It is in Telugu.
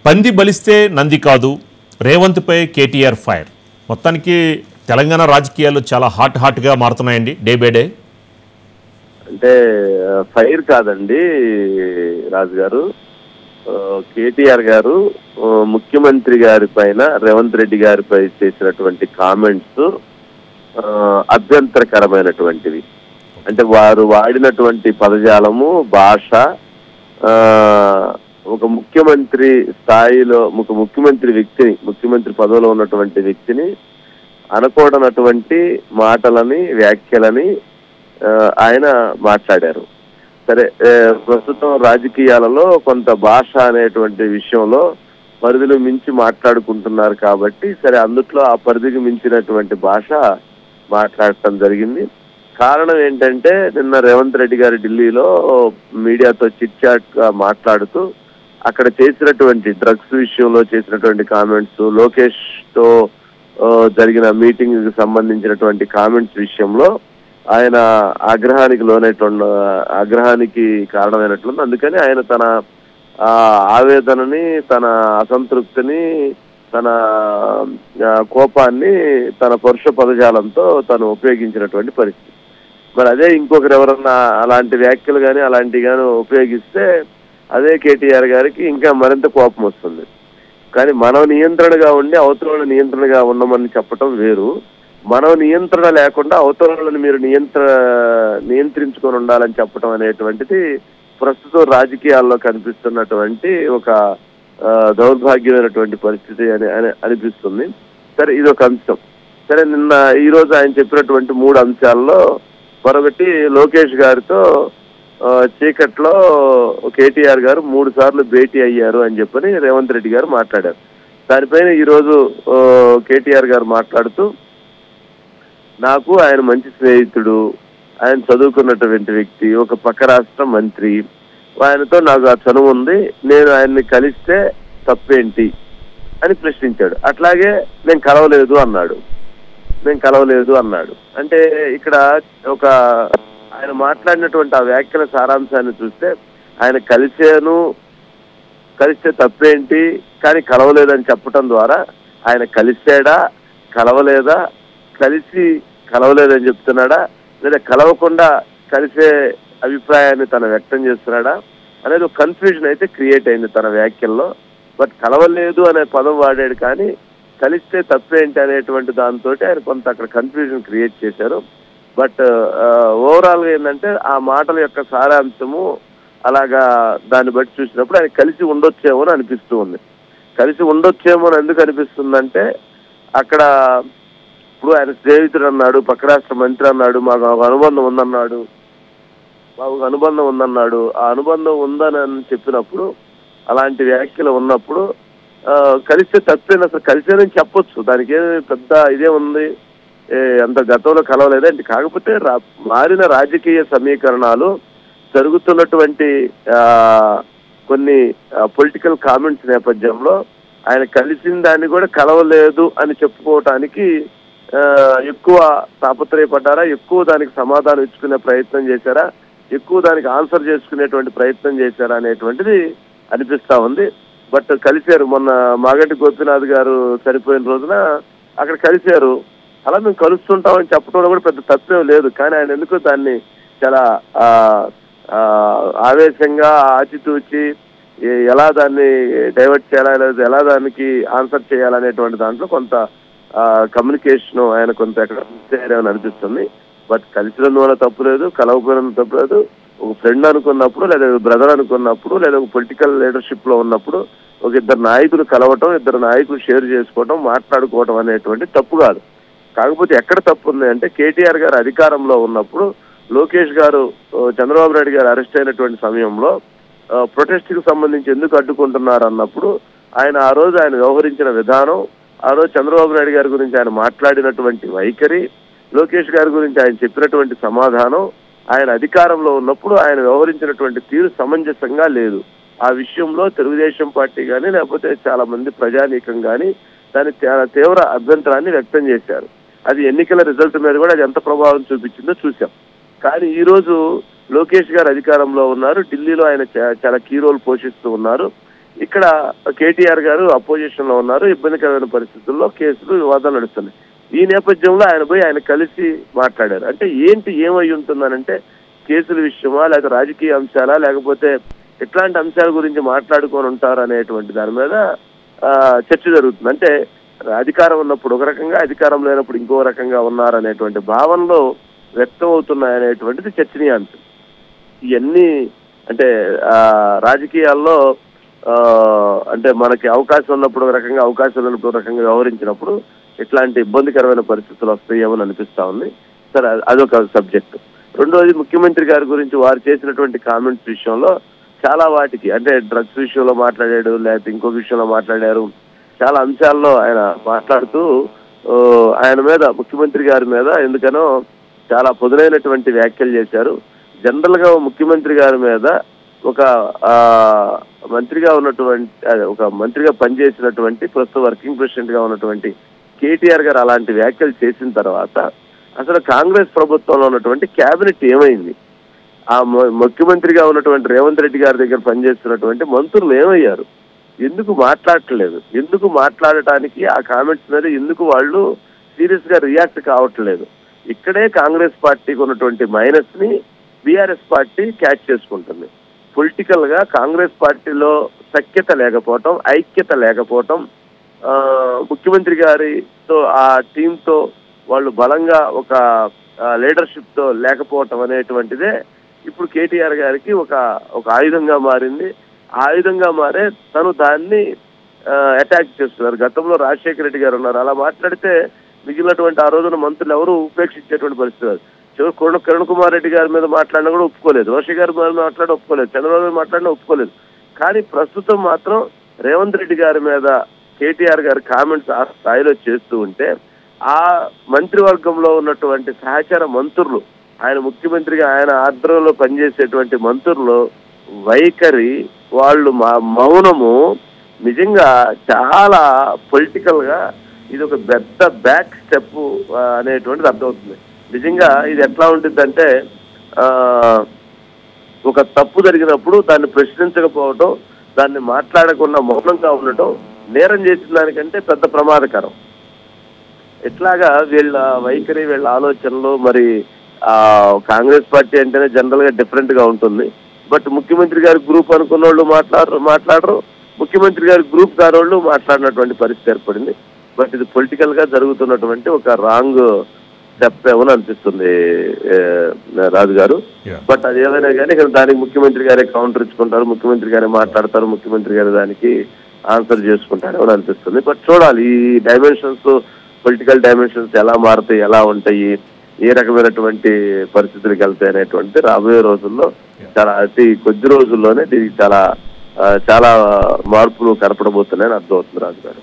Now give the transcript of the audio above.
పంది బలిస్తే నంది కాదు, రేవంత్పై కేటీఆర్ ఫైర్. మొత్తానికి తెలంగాణ రాజకీయాలు చాలా హాట్గా మారుతున్నాయండి డే బై డే. అంటే ఫైర్ కాదండి రాజు గారు. కేటీఆర్ గారు ముఖ్యమంత్రి గారి పైన రేవంత్ రెడ్డి గారిపై చేసినటువంటి కామెంట్స్ అభ్యంతరకరమైనటువంటివి. అంటే వారు వాడినటువంటి పదజాలము, భాష ఒక ముఖ్యమంత్రి స్థాయిలో ముఖ్యమంత్రి పదవిలో ఉన్నటువంటి వ్యక్తిని అనకూడనటువంటి మాటలని, వ్యాఖ్యలని ఆయన మాట్లాడారు. సరే, ప్రస్తుతం రాజకీయాలలో కొంత భాష అనేటువంటి విషయంలో పరిధిలో మించి మాట్లాడుకుంటున్నారు కాబట్టి సరే అందుట్లో ఆ పరిధికి మించినటువంటి భాష మాట్లాడటం జరిగింది. కారణం ఏంటంటే నిన్న రేవంత్ రెడ్డి గారు ఢిల్లీలో మీడియాతో చిట్ చాట్ గా మాట్లాడుతూ అక్కడ చేసినటువంటి డ్రగ్స్ విషయంలో చేసినటువంటి కామెంట్స్, లోకేష్ తో జరిగిన మీటింగ్ కి సంబంధించినటువంటి కామెంట్స్ విషయంలో ఆయన ఆగ్రహానికి కారణమైనట్లుంది. అందుకని ఆయన తన ఆవేదనని, తన అసంతృప్తిని, తన కోపాన్ని తన పరుష పదజాలంతో తను ఉపయోగించినటువంటి పరిస్థితి. మరి అదే ఇంకొకరు ఎవరన్నా అలాంటి వ్యాఖ్యలు కానీ అలాంటివి కానీ ఉపయోగిస్తే అదే కేటీఆర్ గారికి ఇంకా మరింత కోపం వస్తుంది. కానీ మనం నియంత్రణగా ఉండి అవతల నియంత్రణగా ఉండమని చెప్పటం వేరు. మనం నియంత్రణ లేకుండా అవతలను మీరు నియంత్రించుకొని ఉండాలని చెప్పడం అనేటువంటిది ప్రస్తుతం రాజకీయాల్లో కనిపిస్తున్నటువంటి ఒక దౌర్భాగ్యమైనటువంటి పరిస్థితి అని అనిపిస్తుంది. సరే, ఇది ఒక అంశం. సరే, ఈ రోజు ఆయన చెప్పినటువంటి 3 అంశాల్లో మరొకటి, లోకేష్ గారితో చీకట్లో కేటీఆర్ గారు 3 సార్లు భేటీ అయ్యారు అని చెప్పని రేవంత్ రెడ్డి గారు మాట్లాడారు. దానిపైన ఈరోజు కేటీఆర్ గారు మాట్లాడుతూ, నాకు ఆయన మంచి స్నేహితుడు, ఆయన చదువుకున్నటువంటి వ్యక్తి, ఒక పక్క రాష్ట్ర మంత్రి, ఆయనతో నాకు ఆ చనువు ఉంది, నేను ఆయన్ని కలిస్తే తప్పేంటి అని ప్రశ్నించాడు. అట్లాగే నేను కలవలేదు అన్నాడు. అంటే ఇక్కడ ఒక ఆయన మాట్లాడినటువంటి ఆ వ్యాఖ్యల సారాంశాన్ని చూస్తే ఆయన కలిస్తే తప్పేంటి కానీ కలవలేదని చెప్పటం ద్వారా ఆయన కలిసాడా, కలవలేదా, కలిసి కలవలేదని చెప్తున్నాడా, లేదా కలవకుండా కలిసే అభిప్రాయాన్ని తను వ్యక్తం చేస్తున్నాడా అనేది ఒక కన్ఫ్యూజన్ అయితే క్రియేట్ అయింది తన వ్యాఖ్యల్లో. బట్ కలవలేదు అనే పదం వాడాడు, కానీ కలిస్తే తప్పేంటి అనేటువంటి దాంతో ఆయన కొంత అక్కడ కన్ఫ్యూజన్ క్రియేట్ చేశారు. బట్ ఓవరాల్ గా ఏంటంటే ఆ మాటల యొక్క సారాంశము అలాగా దాన్ని బట్టి చూసినప్పుడు ఆయన కలిసి ఉండొచ్చేమో అని అనిపిస్తూ ఉంది. కలిసి ఉండొచ్చేమో అని ఎందుకు అనిపిస్తుందంటే అక్కడ ఇప్పుడు ఆయన స్నేహితుడు అన్నాడు, పక్క రాష్ట్ర మంత్రి అన్నాడు, మాకు ఒక అనుబంధం ఉందన్నాడు. ఆ అనుబంధం ఉందని చెప్పినప్పుడు, అలాంటి వ్యాఖ్యలు ఉన్నప్పుడు కలిస్తే తప్పేది, అసలు కలిసేదని చెప్పొచ్చు. దానికి ఏమి పెద్ద ఇదే ఉంది, అంత గతంలో కలవలేదంటే. కాకపోతే మారిన రాజకీయ సమీకరణాలు, జరుగుతున్నటువంటి కొన్ని పొలిటికల్ కామెంట్స్ నేపథ్యంలో ఆయన కలిసిన దాన్ని కూడా కలవలేదు అని చెప్పుకోవటానికి ఎక్కువ తాపత్రయపడ్డారా, ఎక్కువ దానికి సమాధానం ఇచ్చుకునే ప్రయత్నం చేశారా, ఎక్కువ దానికి ఆన్సర్ చేసుకునేటువంటి ప్రయత్నం చేశారా అనేటువంటిది అనిపిస్తా ఉంది. బట్ కలిశారు. మొన్న మాగంటి గోపీనాథ్ గారు చనిపోయిన రోజున అక్కడ కలిశారు. అలా మేము కలుస్తుంటామని చెప్పడంలో కూడా పెద్ద తప్పేం లేదు. కానీ ఆయన ఎందుకు దాన్ని చాలా ఆవేశంగా ఆచితూచి ఎలా దాన్ని డైవర్ట్ చేయాలా, లేదా ఎలా దానికి ఆన్సర్ చేయాలనేటువంటి దాంట్లో కొంత కమ్యూనికేషన్ ఆయన కొంత ఎక్కడ అని అనిపిస్తుంది. బట్ కలిసినందువల్ల తప్పు లేదు, కలవకపోయినందుకు తప్పు లేదు. ఒక ఫ్రెండ్ అనుకున్నప్పుడు, లేదా బ్రదర్ అనుకున్నప్పుడు, లేదా ఒక పొలిటికల్ లీడర్షిప్ లో ఉన్నప్పుడు ఒక 2 నాయకులు కలవటం, 2 నాయకులు షేర్ చేసుకోవటం, మాట్లాడుకోవటం అనేటువంటి తప్పు కాదు. కాకపోతే ఎక్కడ తప్పు ఉంది అంటే, కేటీఆర్ గారు అధికారంలో ఉన్నప్పుడు లోకేష్ గారు చంద్రబాబు నాయుడు గారు అరెస్ట్ అయినటువంటి సమయంలో ప్రొటెస్ట్ కి సంబంధించి ఎందుకు అడ్డుకుంటున్నారు అన్నప్పుడు ఆయన ఆ రోజు ఆయన వ్యవహరించిన విధానం, ఆ రోజు చంద్రబాబు నాయుడు గారి గురించి ఆయన మాట్లాడినటువంటి వైఖరి, లోకేష్ గారి గురించి ఆయన చెప్పినటువంటి సమాధానం, ఆయన అధికారంలో ఉన్నప్పుడు ఆయన వ్యవహరించినటువంటి తీరు సమంజసంగా లేదు. ఆ విషయంలో తెలుగుదేశం పార్టీ కానీ, లేకపోతే చాలా మంది ప్రజానీకం కానీ దాని తీవ్ర అభ్యంతరాన్ని వ్యక్తం చేశారు. అది ఎన్నికల రిజల్ట్ మీద కూడా అది ఎంత ప్రభావం చూపించిందో చూసాం. కానీ ఈ రోజు లోకేష్ గారు అధికారంలో ఉన్నారు, ఢిల్లీలో ఆయన చాలా కీ రోల్ పోషిస్తూ ఉన్నారు. ఇక్కడ కేటీఆర్ గారు అపోజిషన్ లో ఉన్నారు, ఇబ్బందికరమైన పరిస్థితుల్లో కేసులు వివాదాలు నడుస్తున్నాయి. ఈ నేపథ్యంలో ఆయన పోయి ఆయన కలిసి మాట్లాడారు. అంటే ఏమై ఉంటుందనంటే కేసుల విషయమా, లేకపోతే రాజకీయ అంశాలా, లేకపోతే ఎట్లాంటి అంశాల గురించి మాట్లాడుకొని ఉంటారు అనేటువంటి దాని మీద చర్చ జరుగుతుంది. అంటే అధికారం ఉన్నప్పుడు ఒక రకంగా, అధికారం లేనప్పుడు ఇంకో రకంగా ఉన్నారనేటువంటి భావనలో వ్యక్తం అవుతున్నాయనేటువంటిది చర్చనీయాంశం. ఇవన్నీ అంటే రాజకీయాల్లో అంటే మనకి అవకాశం ఉన్నప్పుడు ఒక రకంగా, అవకాశం లేనప్పుడు ఒక రకంగా వ్యవహరించినప్పుడు ఇట్లాంటి ఇబ్బందికరమైన పరిస్థితులు వస్తాయేమని అనిపిస్తా ఉంది. సరే, అదొక సబ్జెక్ట్. రెండోది, ముఖ్యమంత్రి గారి గురించి వారు చేసినటువంటి కామెంట్స్ విషయంలో చాలా వాటికి, అంటే డ్రగ్స్ విషయంలో మాట్లాడాడు, లేకపోతే ఇంకొక విషయంలో మాట్లాడారు. చాలా అంశాల్లో ఆయన మాట్లాడుతూ ఆయన మీద, ముఖ్యమంత్రి గారి మీద ఎందుకనో చాలా పొదునైనటువంటి వ్యాఖ్యలు చేశారు. జనరల్ గా ముఖ్యమంత్రి గారి మీద ఒక మంత్రిగా ఉన్నటువంటి, ఒక మంత్రిగా పనిచేసినటువంటి, ప్రస్తుతం వర్కింగ్ ప్రెసిడెంట్ గా ఉన్నటువంటి కేటీఆర్ గారు అలాంటి వ్యాఖ్యలు చేసిన తర్వాత అసలు కాంగ్రెస్ ప్రభుత్వంలో ఉన్నటువంటి కేబినెట్ ఏమైంది? ఆ ముఖ్యమంత్రిగా ఉన్నటువంటి రేవంత్ రెడ్డి గారి దగ్గర పనిచేస్తున్నటువంటి మంత్రులు ఏమయ్యారు? ఎందుకు మాట్లాడట్లేదు? ఎందుకు మాట్లాడటానికి ఆ కామెంట్స్ మీద ఎందుకు వాళ్ళు సీరియస్ గా రియాక్ట్ కావట్లేదు? ఇక్కడే కాంగ్రెస్ పార్టీకి ఉన్నటువంటి మైనస్ ని బీఆర్ఎస్ పార్టీ క్యాచ్ చేసుకుంటుంది. పొలిటికల్ గా కాంగ్రెస్ పార్టీలో సఖ్యత లేకపోవటం, ఐక్యత లేకపోవటం, ముఖ్యమంత్రి గారితో ఆ టీంతో వాళ్ళు బలంగా ఒక లీడర్షిప్ తో లేకపోవటం అనేటువంటిదే ఇప్పుడు కేటీఆర్ గారికి ఒక ఆయుధంగా మారింది. ఆ ఆయుధంగా మారే తను దాన్ని అటాక్ చేస్తున్నారు. గతంలో రాజశేఖర రెడ్డి గారు ఉన్నారు, అలా మాట్లాడితే మిగిలినటువంటి ఆ రోజున మంత్రులు ఎవరు ఉపేక్షించేటువంటి పరిస్థితి. కిరణ్ కుమార్ రెడ్డి గారి మీద మాట్లాడినా కూడా ఒప్పుకోలేదు, రోషి గారి మీద మాట్లాడినా ఒప్పుకోలేదు, చంద్రబాబు మీద మాట్లాడినా ఒప్పుకోలేదు. కానీ ప్రస్తుతం మాత్రం రేవంత్ రెడ్డి గారి మీద కేటీఆర్ గారి కామెంట్స్ ఆ స్థాయిలో చేస్తూ ఉంటే ఆ మంత్రివర్గంలో ఉన్నటువంటి సహచర మంత్రులు, ఆయన ముఖ్యమంత్రిగా ఆయన ఆధ్వర్యంలో పనిచేసేటువంటి మంత్రులు వైఖరి, వాళ్ళు మౌనము నిజంగా చాలా పొలిటికల్ గా ఇది ఒక పెద్ద బ్యాక్ స్టెప్ అనేటువంటిది అర్థమవుతుంది. నిజంగా ఇది ఎట్లా ఉంటుందంటే ఒక తప్పు జరిగినప్పుడు దాన్ని ప్రశ్నించకపోవటం, దాన్ని మాట్లాడకుండా మౌనంగా ఉండటం నేరం చేసిన దానికంటే పెద్ద ప్రమాదకరం. ఎట్లాగా వీళ్ళ వైఖరి, వీళ్ళ ఆలోచనలు, మరి కాంగ్రెస్ పార్టీ అంటేనే జనరల్ గా డిఫరెంట్ గా ఉంటుంది. బట్ ముఖ్యమంత్రి గారి గ్రూప్ అనుకున్న వాళ్ళు మాట్లాడరు, ముఖ్యమంత్రి గారి గ్రూప్ కాని వాళ్ళు మాట్లాడినటువంటి పరిస్థితి ఏర్పడింది. బట్ ఇది పొలిటికల్ గా జరుగుతున్నటువంటి ఒక రాంగ్ స్టెప్ ఏమని అనిపిస్తుంది రాజు గారు. బట్ అది ఏదైనా కానీ దానికి ముఖ్యమంత్రి గారే కౌంటర్ ఇచ్చుకుంటారు, ముఖ్యమంత్రి గారే మాట్లాడతారు, ముఖ్యమంత్రి గారు దానికి ఆన్సర్ చేసుకుంటారు ఏమని అనిపిస్తుంది. బట్ చూడాలి ఈ డైమెన్షన్స్, పొలిటికల్ డైమెన్షన్స్ ఎలా మారుతాయి, ఎలా ఉంటాయి, ఏ రకమైనటువంటి పరిస్థితులకు వెళ్తాయి అనేటువంటి రాబోయే రోజుల్లో చాలా అతి కొద్ది రోజుల్లోనే దీనికి చాలా మార్పులు కనపడబోతున్నాయని అర్థమవుతుంది రాజు గారు.